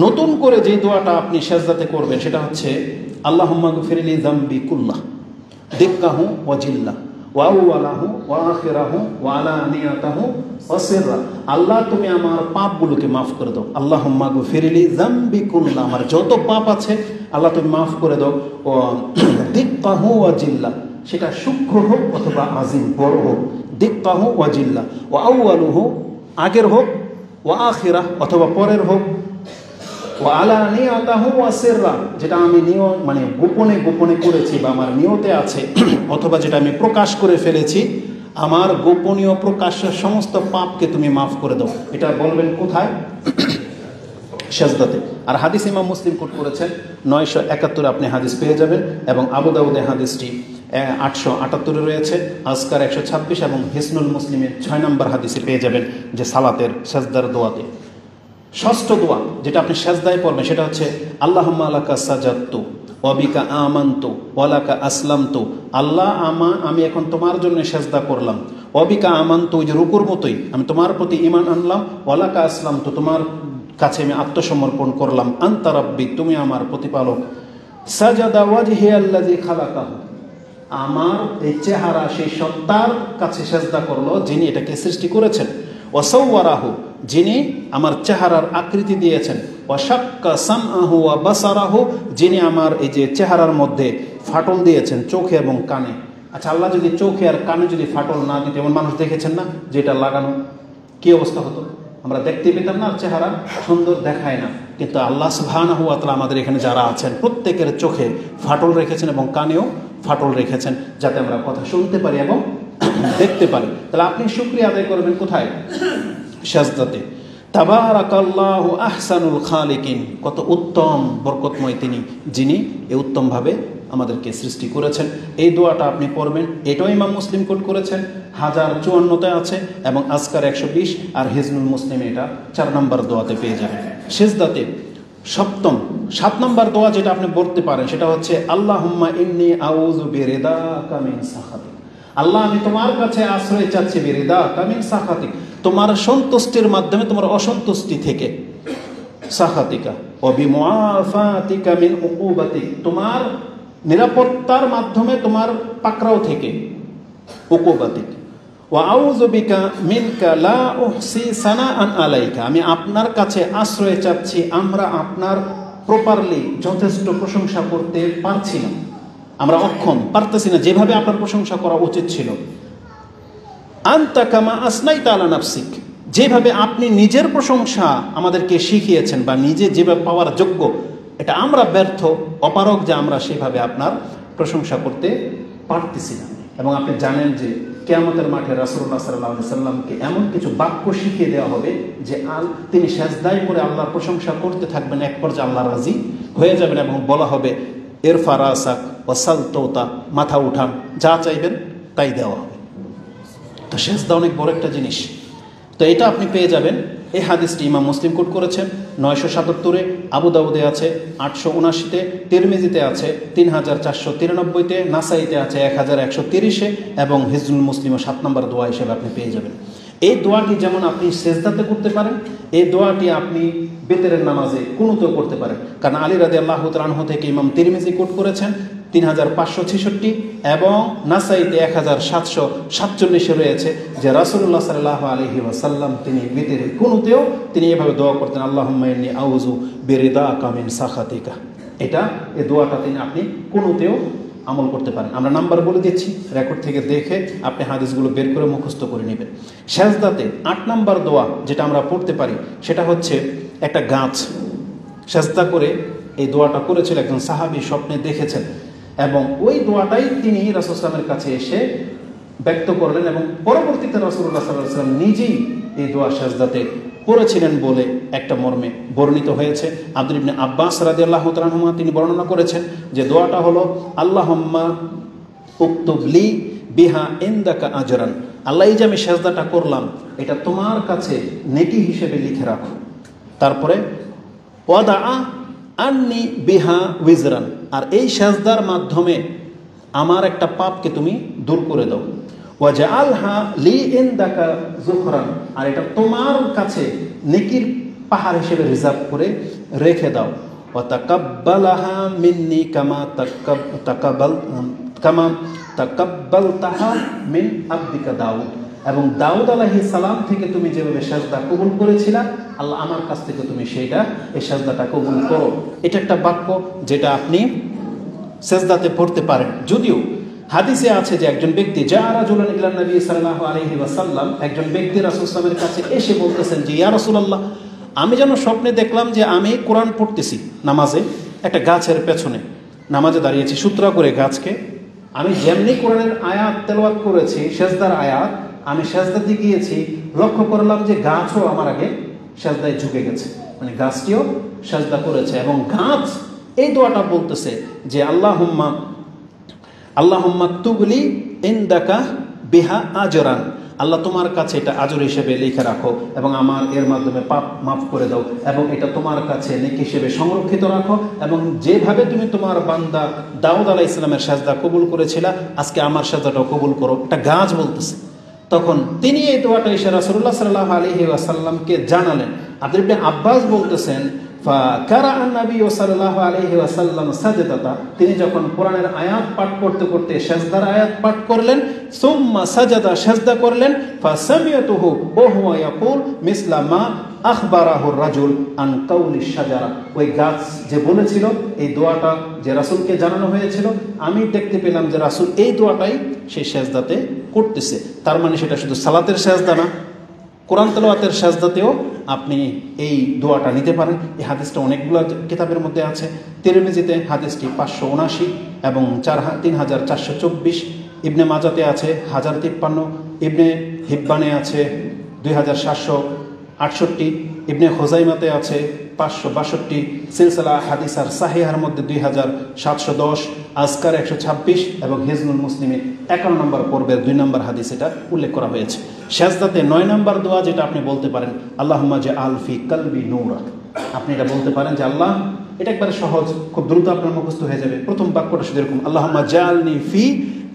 নতুন করে যে দোয়াটা আপনি সেজদাতে করবেন সেটা হচ্ছে আল্লাহুম্মা গফিরলি যামবি কুল্লাহ দিক্কাহু ওয়া জিল্লা ওয়া আউওয়ালাহু ওয়া আখিরাহু ওয়া আলানিয়াতাহু ওয়া সিররা। আল্লাহ তুমি আমার পাপগুলোকে মাফ করে দাও। আল্লাহুম্মা গফিরলি যামবি কুল্লাহ, আমার যত পাপ আছে আল্লাহ তুমি মাফ করে দাও। ওয়া দিক্কাহু ওয়া জিল্লা, সেটা সূক্ষ্ম হোক অথবা আজিম বড় হোক। দিক্কাহু ওয়া জিল্লা ওয়া আউওয়ালুহু, আগের হোক, ওয়া আখিরাহ অথবা পরের হোক, ওয়া আলানিয়াতাহু ওয়া সিররা, যেটা আমি মানে গোপনে গোপনে করেছি বা আমার নিয়তে আছে, অথবা যেটা আমি প্রকাশ করে ফেলেছি, আমার গোপনীয় প্রকাশের সমস্ত পাপকে তুমি মাফ করে দাও। এটা বলবেন কোথায়? সেজদাতে। আর হাদিস ইমাম মুসলিম কোট করেছেন 971 আপনি হাদিস পেয়ে যাবেন, এবং আবু দাউদে হাদিসটি 878 রয়েছে, আজকার 126 এবং হিসনুল মুসলিমের 6 নম্বর হাদিসে পেয়ে যাবেন যে সালাতের সেজদার দোয়াতে ষষ্ঠ দোয়া যেটা আপনি সেজদায় পড়বেন সেটা হচ্ছে আল্লাহুম্মা লাকা সাজাদতু ওয়া বিকা আমানতু ওয়া লাকা আসলামতু। আল্লাহ আমি এখন তোমার জন্য সেজদা করলাম। ওয়া বিকা আমানতু, ওই যে রুকুর মতোই আমি তোমার প্রতি ঈমান আনলাম। ওয়া লাকা আসলামতু, তোমার কাছে আমি আত্মসমর্পণ করলাম। আনতা রাব্বি, তুমি আমার প্রতিপালক। সাজাদা ওয়াজহিয়াল্লাযী খালাকাহু, আমার এই চেহারা সেই সত্তার কাছে সেজদা করলো যিনি এটাকে সৃষ্টি করেছেন। ওয়াসাওয়ারাহু, যিনি আমার চেহারার আকৃতি দিয়েছেন। ওয়াশাক্কা সামআহু ওয়া বাসারাহু, যিনি আমার এই যে চেহারার মধ্যে ফাটল দিয়েছেন চোখে এবং কানে। আচ্ছা, আল্লাহ যদি চোখে আর কানে যদি ফাটল না দিত, এমন মানুষ দেখেছেন না যেটা লাগানো, কি অবস্থা হতো? আমরা দেখতে পেতাম না, চেহারা সুন্দর দেখায় না। কিন্তু আল্লাহ সুবহানাহু ওয়া তাআলা আমাদের এখানে যারা আছেন প্রত্যেকের চোখে ফাটল রেখেছেন এবং কানেও ফাটল রেখেছেন, যাতে আমরা কথা শুনতে পারি এবং দেখতে পারি। তাহলে আপনি শুকরিয়া আদায় করবেন কোথায়? সেজদাতে। তাবারাকাল্লাহু আহসানুল খালিকিন, কত উত্তম বরকতময় তিনি, যিনি এই উত্তমভাবে আমাদেরকে সৃষ্টি করেছেন। এই দোয়াটা আপনি পড়বেন। এটাও ইমাম মুসলিম কোট করেছেন, 1054তে আছে, এবং আজকার 120 আর হিজনুল মুসলিমে এটা 4 নম্বর দোয়াতে পেয়ে যাবেন। সেজদাতে 7 নম্বর দোয়া যেটা আপনি পড়তে পারেন সেটা হচ্ছে আল্লাহুম্মা ইন্নী আউযু বিরিদাকা মিন সাখাতিক। আল্লাহ, আমি তোমার কাছে আশ্রয় চাচ্ছি বিরিদাকা মিন সাখাতিক, তোমার সন্তুষ্টির মাধ্যমে তোমার অসন্তুষ্টি থেকে। সাখাতিকা ওয়া বিমুআফাতিকা মিন উকুবাতিক, তোমার নিরাপত্তার মাধ্যমে তোমার পাকড়াও থেকে। উকুবাতিক ওয়া আউযু বিকা মিনকা লা উহসি সানাআন আলাইকা, আমি আপনার কাছে আশ্রয় চাচ্ছি, আমরা আপনার প্রপারলি যথেষ্ট প্রশংসা করতে পারছি না, আমরা অক্ষম, পারতেছি না যেভাবে আপনার প্রশংসা করা উচিত ছিল। আনতা কামা আসনাইতা আলা নাফসিক, যেভাবে আপনি নিজের প্রশংসা আমাদেরকে শিখিয়েছেন বা নিজে যেভাবে পাওয়ার যোগ্য, এটা আমরা ব্যর্থ অপারগ যে আমরা সেভাবে আপনার প্রশংসা করতে পারতেছি না। এবং আপনি জানেন যে কিয়ামতের মাঠে রাসূলুল্লাহ সাল্লাল্লাহু আলাইহি সাল্লামকে এমন কিছু বাক্য শিখিয়ে দেওয়া হবে যে তিনি সেজদায় করে আল্লাহর প্রশংসা করতে থাকবেন, এক পর্যায়ে আল্লাহ রাজি হয়ে যাবেন এবং বলা হবে ইরফা রাসাক ওয়া সাল তুতা, মাথা উঠান, যা চাইবেন তাই দেওয়া হবে। তো সেজদা অনেক বড় একটা জিনিস। তো এটা আপনি পেয়ে যাবেন। এই হাদিসটি ইমাম মুসলিম কোট করেছেন 977-এ, আবু দাউদে আছে 879-তে, তিরমিজিতে আছে 3493-তে, নাসাইতে আছে 1130-এ, এবং হিজনুল মুসলিমও 7 নম্বর দোয়া হিসেবে আপনি পেয়ে যাবেন। এই দোয়াটি যেমন আপনি সেজদাতে করতে পারেন, এই দোয়াটি আপনি বেতেরের নামাজে কুনুতেও করতে পারেন। কারণ আলী রাদিয়াল্লাহু তাআলা আনহু থেকে ইমাম তিরমিজি কোট করেছেন 3566, এবং নাসাইতে 1747 রয়েছে যে রাসূলুল্লাহ সাল্লাল্লাহু আলাইহি ওয়াসাল্লাম তিনি বেতেরে কুনুতেও তিনি এভাবে দোয়া করতেন, আল্লাহুম্মা ইন্নী আউযু বিরিদাকা মিন সাখাতিকা। এই দোয়াটা আপনি কুনুতেও আমল করতে পারেন। আমরা নাম্বার বলে দিচ্ছি, রেকর্ড থেকে দেখে আপনি হাদিসগুলো বের করে মুখস্থ করে নেবেন। সেজদাতে 8 নম্বর দোয়া যেটা আমরা পড়তে পারি সেটা হচ্ছে একটা গাছ। সেজদা করে এই দোয়াটা করেছিল একজন সাহাবী, স্বপ্নে দেখেছেন, এবং ওই দোয়াটাই তিনি রাসূল সাল্লাল্লাহু আলাইহি ওয়াসাল্লামের কাছে এসে ব্যক্ত করলেন, এবং পরবর্তীতে রাসূলুল্লাহ সাল্লাল্লাহু আলাইহি ওয়াসাল্লাম নিজেই এই দোয়া সেজদাতে পড়েছিলেন বলে একটা মর্মে বর্ণিত হয়েছে। আব্দুল্লাহ ইবনে আব্বাস রাদিয়াল্লাহু তাআলা আনহুমা তিনি বর্ণনা করেছেন যে দোয়াটা হলো আল্লাহুম্মা উকতুব লি বিহা ইনদাকা আজরান, আল্লাহ, এই যে আমি সেজদাটা করলাম এটা তোমার কাছে নেকি হিসেবে লিখে রাখো। তারপরে ওয়াদা আন্নি বিহা উইজরান, আর এই সেজদার মাধ্যমে আমার একটা পাপকে তুমি দূর করে দাও। ওয়াজআলহা লি ইনদাকা যুখরান, আর এটা তোমার কাছে নেকির পাহাড় হিসেবে রিজার্ভ করে রেখে দাও। ওয়াতাকাব্বালাহা মিন্নি কামা তাকাব্বালতাহা মিন আবদিকা দাউদ, এবং দাউদ আলাইহিস সালাম থেকে তুমি যেভাবে সাজদা কবুল করেছিলা, আল্লাহ আমার কাছ থেকে তুমি সেইটা এই সাজদাটা কবুল করো। এটা একটা বাক্য যেটা আপনি সাজদাতে পড়তে পারেন। যদিও হাদিসে আছে যে একজন ব্যক্তি রাজুলান ইলান নবী সাল্লাল্লাহু আলাইহি ওয়াসাল্লাম, একজন ব্যক্তি রাসূল সাল্লাল্লাহু আলাইহি ওয়াসাল্লামের কাছে এসে বলতেছেন যে ইয়া রাসূলুল্লাহ, আমি যেন স্বপ্নে দেখলাম যে আমি কোরআন পড়তেছি নামাজে, একটা গাছের পেছনে নামাজে দাঁড়িয়েছি সূত্রা করে গাছকে, আমি যেমনি কোরআনের আয়াত তেলাওয়াত করেছি, সেজদার আয়াত, আমি সেজদাতে গিয়েছি, লক্ষ্য করলাম যে গাছও আমার আগে সেজদায় ঝুঁকে গেছে, মানে গাছটিও সেজদা করেছে। এবং গাছ এই দোয়াটা বলতেছে যে আল্লাহুম্মা তুবলি ইনদাকা বিহা আজরান, আল্লাহ তোমার কাছে এটা আজর হিসেবে লিখে রাখো এবং আমার এর মাধ্যমে পাপ মাফ করে দাও, এবং এটা তোমার কাছে নেকি হিসেবে সংরক্ষিত রাখো, এবং যেভাবে তুমি তোমার বান্দা দাউদ আলাইহিস সালামের সাজদা কবুল করেছিলা, আজকে আমার সাজদাটাও কবুল করো। এটা গাছ বলতেছে। তখন তিনি এই দোয়াটা এসে রাসূলুল্লাহ সাল্লাল্লাহু আলাইহি ওয়াসাল্লামকে জানালেন। আব্দুল্লাহ ইবনে আব্বাস বলতেছেন ফাকারাআন নবী সাল্লাল্লাহু আলাইহি ওয়াসাল্লাম সাজদাতা, তিনি যখন কোরআনের আয়াত পাঠ করতে করতে সাজদার আয়াত পাঠ করলেন, সুম্মা সাজাদা, সাজদা করলেন, ফাসামিয়াতুহু ওয়া হুয়া ইয়াকুল মিসলা মা আখবারাহু রাজুল আন কাউলি শাজারা, ওই গাছ যে বলেছিল এই দোয়াটা যে রাসূলকে জানানো হয়েছিল, আমি দেখতে পেলাম যে রাসূল এই দোয়াটাই সেই সাজদাতে করতেছে। তার মানে সেটা শুধু সালাতের সাজদা না, কোরআন তেলাওয়াতের সাজদাতেও আপনি এই দোয়াটা নিতে পারেন। এই হাদিসটা অনেকগুলো কিতাবের মধ্যে আছে। তিরমিজিতে হাদিসটি 579 এবং 3424, ইবনে মাজাতে আছে 1053, ইবনে হিব্বানে আছে 2768, ইবনে খুজাইমাতে আছে 562, সিলসিলা হাদিস আর সাহিহার মধ্যে 2710, আজকার 126 এবং হিজনুল মুসলিমে 51 নম্বর পর্বের 2 নম্বর হাদিস এটা উল্লেখ করা হয়েছে। সাজদাতে 9 নম্বর দোয়া যেটা আপনি বলতে পারেন, আল্লাহুম্মা জাআল ফি কলবি নূরা, আপনি এটা বলতে পারেন যে আল্লাহ, এটা একবারে সহজ, খুব দ্রুত আপনার মুখস্থ হয়ে যাবে। প্রথম বাক্যটা শুধু এরকম, আল্লাহুম্মা জাআলনি ফি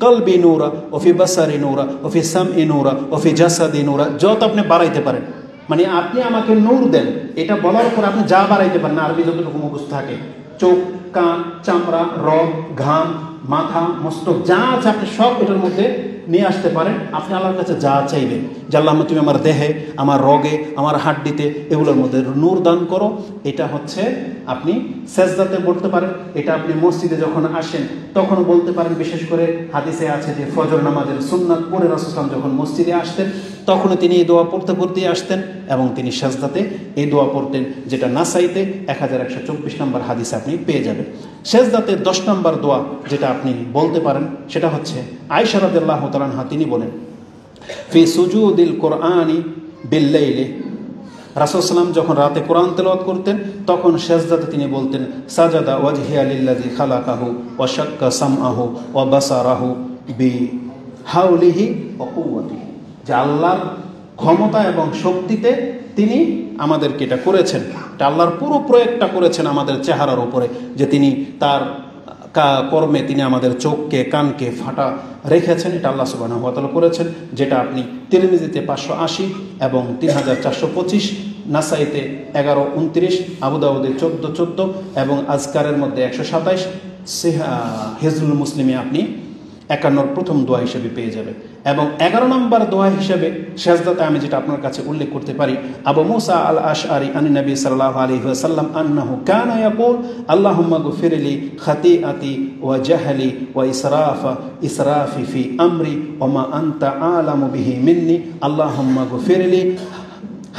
কলবি নূরা ও ফি বাসারি নূরা ও ফি সামই নূরা ও ফি জাসাদি নূরা, যত আপনি বাড়াইতে পারেন, মানে আপনি আমাকে নূর দেন, এটা বলার পর আপনি যা বাড়াইতে পারেন, আরবি যতটুকু মুখস্থ থাকে, চোখ, কান, চামড়া, রগ, ঘাম, মাথা, মস্তক, যা আছে আপনি সব এটার মধ্যে নিয়ে আসতে পারেন। আপনি আল্লাহর কাছে যা চাইবেন যে আল্লাহ তুমি আমার দেহে, আমার রগে, আমার হাড্ডিতে এগুলোর মধ্যে নূর দান করো, এটা হচ্ছে আপনি সেজদাতে বলতে পারেন। এটা আপনি মসজিদে যখন আসেন তখনও বলতে পারেন। বিশেষ করে হাদিসে আছে যে ফজর নামাজের সুন্নাত পড়ে রাসূল সাল্লাল্লাহু আলাইহি ওয়াসাল্লাম যখন মসজিদে আসতেন তখনও তিনি এই দোয়া পড়তে পড়তেই আসতেন এবং তিনি সাজদাতে এই দোয়া পড়তেন, যেটা নাসাইতে 1124 নম্বর হাদিসে আপনি পেয়ে যাবেন। সাজদাতে 10 নম্বর দোয়া যেটা আপনি বলতে পারেন সেটা হচ্ছে আয়েশা রাদিয়াল্লাহু তাআলা আনহা তিনি বলেন, ফি সুজুদিল কোরআনি বিল্লাইলি, রাসূল সাল্লাম যখন রাতে কোরআন তেলাওয়াত করতেন তখন সাজদাতে তিনি বলতেন, সাজাদা ওয়াজহিয়া লিল্লাযী খালাকাহু ওয়া শাক্কা সামআহু ওয়া বাসারাহু বিহাউলিহি ওয়া কুওয়াতিহি, যে আল্লাহর ক্ষমতা এবং শক্তিতে তিনি আমাদেরকে এটা করেছেন, এটা আল্লাহর পুরো প্রয়োগটা করেছেন আমাদের চেহারার উপরে, যে তিনি তার কর্মে তিনি আমাদের চোখকে, কানকে ফাটা রেখেছেন, এটা আল্লাহ সুবহানাহু ওয়া তাআলা করেছেন, যেটা আপনি তিরমিজিতে 580 এবং 3425, নাসাইতে 1129, আবু দাউদে 1414 এবং আজকারের মধ্যে 127, হিজনুল মুসলিমে আপনি 51 প্রথম দোয়া হিসেবে পেয়ে যাবে। এবং 11 নম্বর দোয়া হিসেবে সাজদাতে আমি যেটা আপনার কাছে উল্লেখ করতে পারি, আবু মুসা আল আশআরি আন নবী সাল্লাল্লাহু আলাইহি ওয়াসাল্লাম আন্নাহু কানা ইয়াকুল আল্লাহুম্মা গফিরলি খাতিআতি ওয়া জাহলি ওয়া ইসরাফি ফি আমরি ওয়া মা আনতা আলামু বিহি মিন্নি আল্লাহুম্মা গফিরলি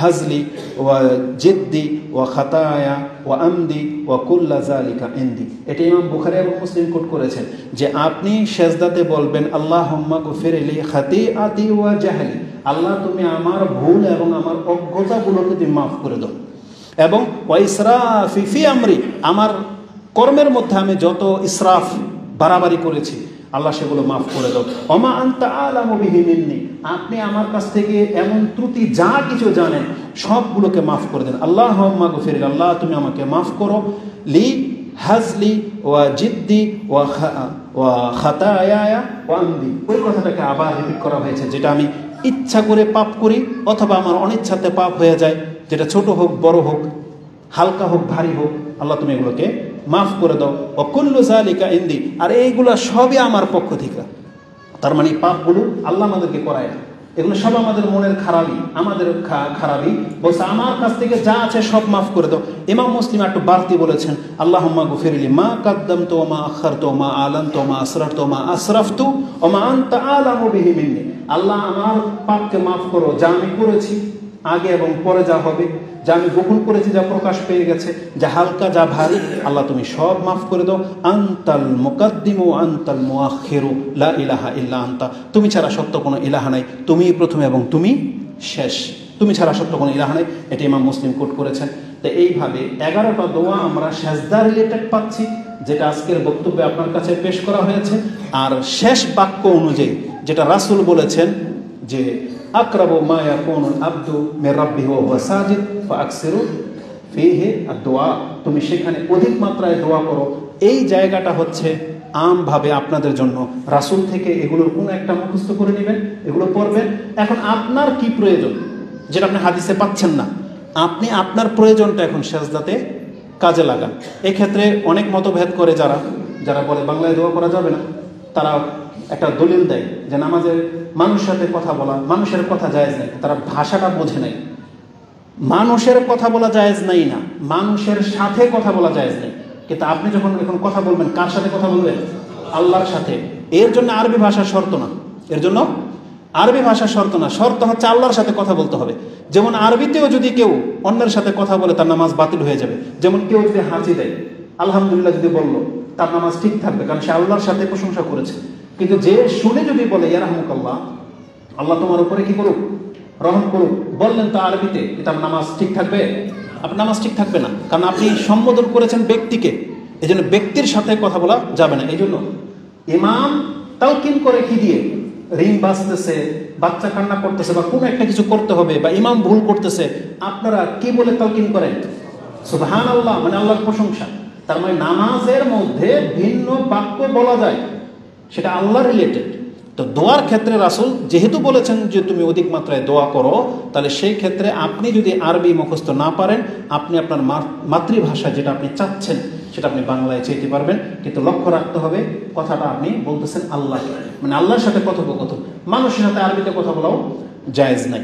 হাজলি ওয়া জিদ্দি ওয়া খাতায়া ওয়া আমদি ওয়া কুল্লা যালিকা ইনদি। এটা ইমাম বুখারী এবং মুসলিম কোট করেছেন যে আপনি সাজদাতে বলবেন আল্লাহুম্মা গফিরলি খাতিআতি ওয়া জাহলি, আল্লাহ তুমি আমার ভুল এবং আমার অজ্ঞতাগুলোকে তুমি মাফ করে দাও, এবং ওয়া ইসরাফি ফি আমরি, আমার কর্মের মধ্যে আমি যত ইসরাফ বাড়াবাড়ি করেছি আল্লাহ সেগুলো মাফ করে দাও। ওমা আনতা আলামু বিহি মিন্নি, আপনি আমার কাছ থেকে এমন ত্রুটি যা কিছু জানেন সবগুলোকে মাফ করে দেন। আল্লাহুম্মা গফির, আল্লাহ তুমি আমাকে মাফ করো, লি হাজলি ওয়া জিদ্দি ওয়া খাতায়া ওয়া আমদি। ওই কথাটাকে আবার রিপিট করা হয়েছে, যেটা আমি ইচ্ছা করে পাপ করি অথবা আমার অনিচ্ছাতে পাপ হয়ে যায়, যেটা ছোট হোক বড় হোক, হালকা হোক ভারী হোক, আল্লাহ তুমি এগুলোকে মাফ করে দাও। ওয়াকুল্লু যালিকা ইনদি, আর এইগুলো সবই আমার পক্ষ থেকে। তার মানে পাপগুলো আল্লাহ আমাদেরকে করায় না, এগুলো সব আমাদের মনের খারাপই, আমাদের খারাপই। বলছে আমার কাছ থেকে যা আছে সব মাফ করে দাও। ইমাম মুসলিম একটু বাড়তি বলেছেন, আল্লাহুম্মা গফিরলি মা কাদ্দামতু ওয়া মা আখারতু ওয়া মা আলানতু ওয়া মা আসরারতু ওয়া মা আসরাফতু ওয়া মা আনতা আলামু বিহি মিন্নি। আল্লাহ আমার পাপকে মাফ করো, যা আমি করেছি আগে এবং পরে যা হবে, যা আমি গোপন করেছি, যা প্রকাশ পেয়ে গেছে, যা হালকা যা ভারী, আল্লাহ তুমি সব মাফ করে দাও। আনতাল মুকাদ্দিমু আনতাল মুআখিরু লা ইলাহা ইল্লা আনতা, তুমি ছাড়া সত্য কোনো ইলাহা নাই, তুমিই প্রথম এবং তুমি শেষ, তুমি ছাড়া সত্য কোনো ইলাহা নাই। এটা ইমাম মুসলিম কোট করেছেন। তো এইভাবে 11টা দোয়া আমরা সেজদা রিলেটেড পাচ্ছি, যেটা আজকের বক্তব্যে আপনার কাছে পেশ করা হয়েছে। আর শেষ বাক্য অনুযায়ী যেটা রাসূল বলেছেন যে আকরাবু মা ইয়াকুনুল আবদু মির রাব্বিহি ওয়া হুয়া সাজিদ ফাআকসিরু ফীহি আদ-দুআ, তুমি সেখানে অধিক মাত্রায় দোয়া করো। এই জায়গাটা হচ্ছে আমভাবে আপনাদের জন্য রাসূল থেকে এগুলোর কোনো একটা মুখস্থ করে নেবেন, এগুলো পড়বেন। এখন আপনার কি প্রয়োজন যেটা আপনি হাদিসে পাচ্ছেন না, আপনি আপনার প্রয়োজনটা এখন সেজদাতে কাজে লাগান। এক্ষেত্রে অনেক মতভেদ করে যারা বলে বাংলায় দোয়া করা যাবে না, তারা একটা দলিল দেয় যে নামাজে মানুষের সাথে কথা বলা, মানুষের কথা জায়েজ নাই। তারা ভাষাটা বোঝে নাই। মানুষের কথা বলা জায়েজ নাই না, মানুষের সাথে কথা বলা জায়েজ নেই। কিন্তু আপনি যখন এখন কথা বলবেন, কার সাথে কথা বলবেন? আল্লাহর সাথে। এর জন্য আরবি ভাষার শর্ত না, এর জন্য আরবি ভাষার শর্ত না, শর্ত হচ্ছে আল্লাহর সাথে কথা বলতে হবে। যেমন আরবিতেও যদি কেউ অন্যের সাথে কথা বলে তার নামাজ বাতিল হয়ে যাবে। যেমন কেউ যদি হাঁচি দেয়, আলহামদুলিল্লাহ যদি বললো, তার নামাজ ঠিক থাকবে, কারণ সে আল্লাহর সাথে প্রশংসা করেছে। কিন্তু যে শুনে যদি বলে ইয়ারহামুকাল্লাহ, আল্লাহ তোমার উপরে কি করুক, রহম করুক, বললেন তো আরবিতে, তার নামাজ ঠিক থাকবে? আপনার নামাজ ঠিক থাকবে না, কারণ আপনি সম্বোধন করেছেন ব্যক্তিকে। এই জন্য ব্যক্তির সাথে কথা বলা যাবে না। এই জন্য ইমাম তালকিন করে কি দিয়ে, রিং বাজতেছে, বাচ্চা কান্না করতেছে, বা কোনো একটা কিছু করতে হবে, বা ইমাম ভুল করতেছে, আপনারা কি বলে তালকিন করেন? সুবহানাল্লাহ, মানে আল্লাহর প্রশংসা। তার মানে নামাজের মধ্যে ভিন্ন বাক্য বলা যায়, সেটা আল্লাহ রিলেটেড। তো দোয়ার ক্ষেত্রে রাসূল যেহেতু বলেছেন যে তুমি অধিক মাত্রায় দোয়া করো, তাহলে সেই ক্ষেত্রে আপনি যদি আরবি মুখস্থ না পারেন, আপনি আপনার মাতৃভাষা যেটা আপনি চাচ্ছেন সেটা আপনি বাংলায় চাইতে পারবেন। কিন্তু লক্ষ্য রাখতে হবে, কথাটা আপনি বলতেছেন আল্লাহকে, মানে আল্লাহর সাথে কথোপকথন। মানুষের সাথে আরবিতে কথা বলাও জায়েজ নাই।